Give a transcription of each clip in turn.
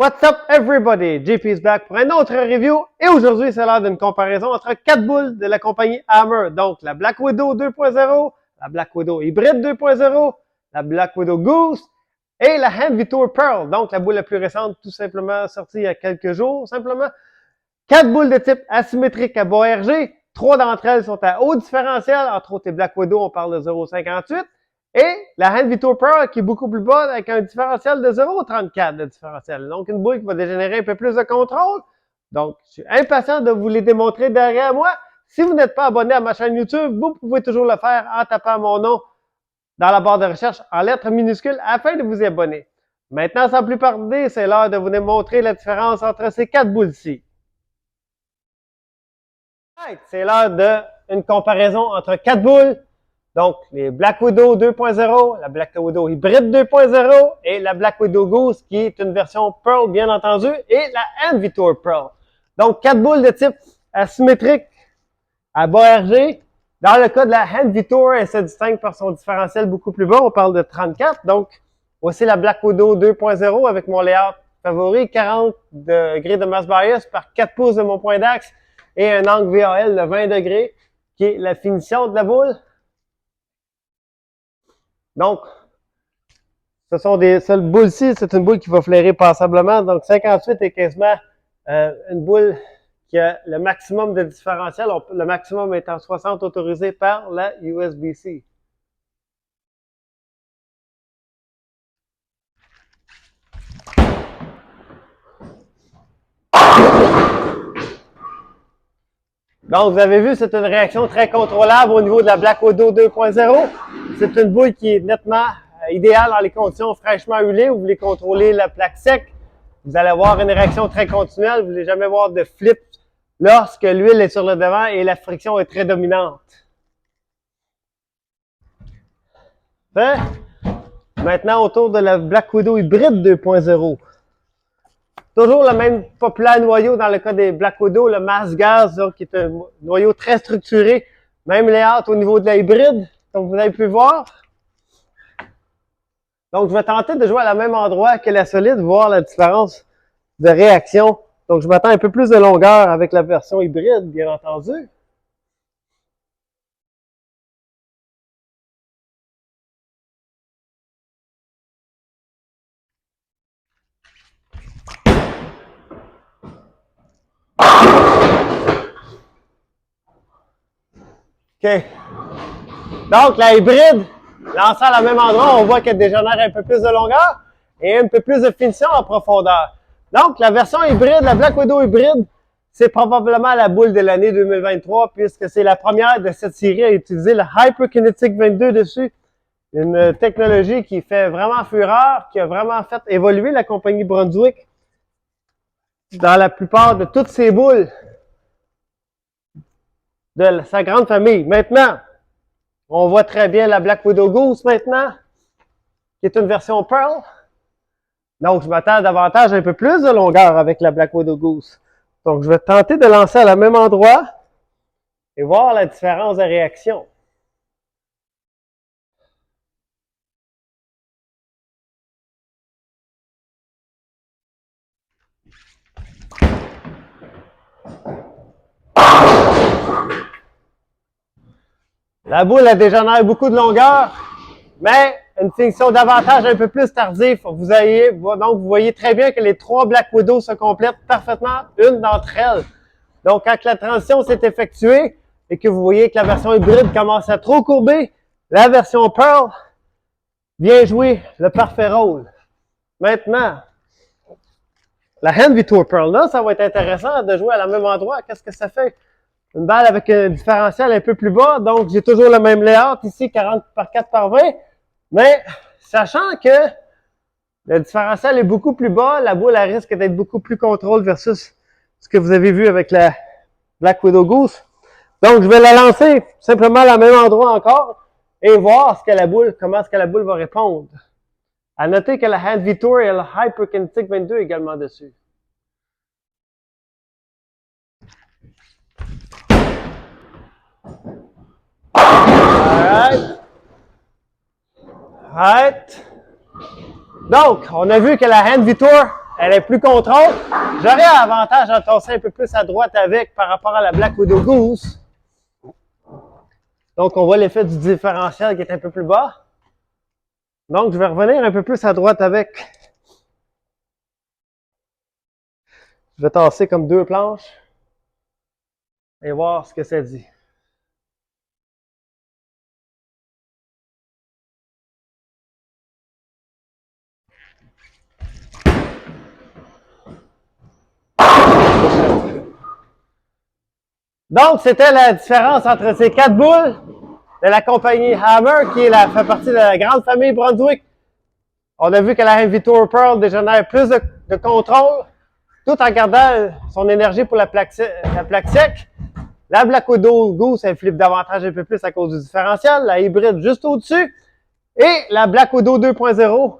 What's up everybody? JP is back pour un autre review et aujourd'hui c'est l'heure d'une comparaison entre 4 boules de la compagnie Hammer. Donc la Black Widow 2.0, la Black Widow Hybrid 2.0, la Black Widow Goose et la Hand Vitour Pearl. Donc la boule la plus récente tout simplement sortie il y a quelques jours. Simplement 4 boules de type asymétrique à bas RG. 3 d'entre elles sont à haut différentiel. Entre autres les Black Widow on parle de 0.58. Et la Hand Vitour Pearl qui est beaucoup plus bas avec un différentiel de 0.34 de différentiel. Donc, une boule qui va dégénérer un peu plus de contrôle. Donc, je suis impatient de vous les démontrer derrière moi. Si vous n'êtes pas abonné à ma chaîne YouTube, vous pouvez toujours le faire en tapant mon nom dans la barre de recherche en lettres minuscules afin de vous y abonner. Maintenant, sans plus tarder, c'est l'heure de vous démontrer la différence entre ces 4 boules-ci. C'est l'heure d'une comparaison entre 4 boules. Donc, les Black Widow 2.0, la Black Widow Hybrid 2.0 et la Black Widow Goose qui est une version Pearl bien entendu et la Hand Vitour Pearl. Donc, 4 boules de type asymétrique à bas RG. Dans le cas de la Hand Vitour, elle se distingue par son différentiel beaucoup plus bas. On parle de 34. Donc, voici la Black Widow 2.0 avec mon layout favori, 40 degrés de mass bias par 4 pouces de mon point d'axe et un angle VAL de 20 degrés qui est la finition de la boule. Donc, ce sont des seules boules-ci, c'est une boule qui va flairer passablement. Donc, 58 est quasiment une boule qui a le maximum de différentiel. Le maximum étant 60 autorisé par la USB-C. Donc, vous avez vu, c'est une réaction très contrôlable au niveau de la Black Widow 2.0. C'est une boule qui est nettement idéale dans les conditions fraîchement huilées où vous voulez contrôler la plaque sec. Vous allez avoir une réaction très continuelle. Vous ne voulez jamais voir de flip lorsque l'huile est sur le devant et la friction est très dominante. Maintenant, autour de la Black Widow Hybrid 2.0. Toujours le même populaire noyau dans le cas des Black Widow, le mass gas, donc, qui est un noyau très structuré. Même layout au niveau de la hybride, comme vous avez pu voir. Donc, je vais tenter de jouer à la même endroit que la solide, voir la différence de réaction. Donc, je m'attends un peu plus de longueur avec la version hybride, bien entendu. OK. Donc, la hybride, lancée à la même endroit, on voit qu'elle dégénère un peu plus de longueur et un peu plus de finition en profondeur. Donc, la version hybride, la Black Widow hybride, c'est probablement la boule de l'année 2023 puisque c'est la première de cette série à utiliser le Hyperkinetic 22 dessus. Une technologie qui fait vraiment fureur, qui a vraiment fait évoluer la compagnie Brunswick dans la plupart de toutes ses boules de sa grande famille. Maintenant, on voit très bien la Black Widow Goose maintenant, qui est une version Pearl. Donc, je m'attends davantage un peu plus de longueur avec la Black Widow Goose. Donc, je vais tenter de lancer à la même endroit et voir la différence de réaction. La boule a dégénère beaucoup de longueur, mais une finition davantage un peu plus tardive. Donc, vous voyez très bien que les 3 Black Widow se complètent parfaitement, une d'entre elles. Donc, quand la transition s'est effectuée et que vous voyez que la version hybride commence à trop courber, la version Pearl vient jouer le parfait rôle. Maintenant, la Hand Vitour Pearl, là, ça va être intéressant de jouer à la même endroit. Qu'est-ce que ça fait? Une balle avec un différentiel un peu plus bas, donc j'ai toujours le même layout ici, 40 par 4 par 20, mais sachant que le différentiel est beaucoup plus bas, la boule elle risque d'être beaucoup plus contrôle versus ce que vous avez vu avec la Black Widow Goose. Donc je vais la lancer simplement à la même endroit encore et voir comment est-ce que la boule va répondre. À noter que la Hand Vitour et le Hyperkinetic 22 également dessus. Alright. Donc, on a vu que la Hand Vitour elle est plus contrôle. J'aurais avantage à tasser un peu plus à droite avec par rapport à la Black Widow Goose. Donc, on voit l'effet du différentiel qui est un peu plus bas. Donc, je vais revenir un peu plus à droite avec. Je vais tasser comme 2 planches et voir ce que ça dit. Donc, c'était la différence entre ces 4 boules de la compagnie Hammer, qui fait partie de la grande famille Brunswick. On a vu que la Heavy Tour Pearl dégénère plus de contrôle, tout en gardant son énergie pour la plaque sec. La Black Widow Goose, elle flippe davantage un peu plus à cause du différentiel. La hybride juste au-dessus. Et la Black Widow 2.0,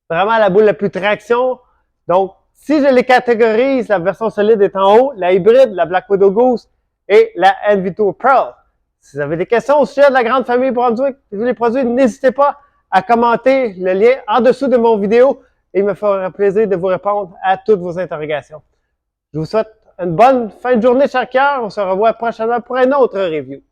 vraiment la boule la plus traction. Donc, si je les catégorise, la version solide est en haut, la hybride, la Black Widow Goose et la Heavy Tour Pearl. Si vous avez des questions au sujet de la grande famille Brunswick et les produits, n'hésitez pas à commenter le lien en dessous de mon vidéo et il me fera plaisir de vous répondre à toutes vos interrogations. Je vous souhaite une bonne fin de journée, chers cœurs. On se revoit prochainement pour un autre review.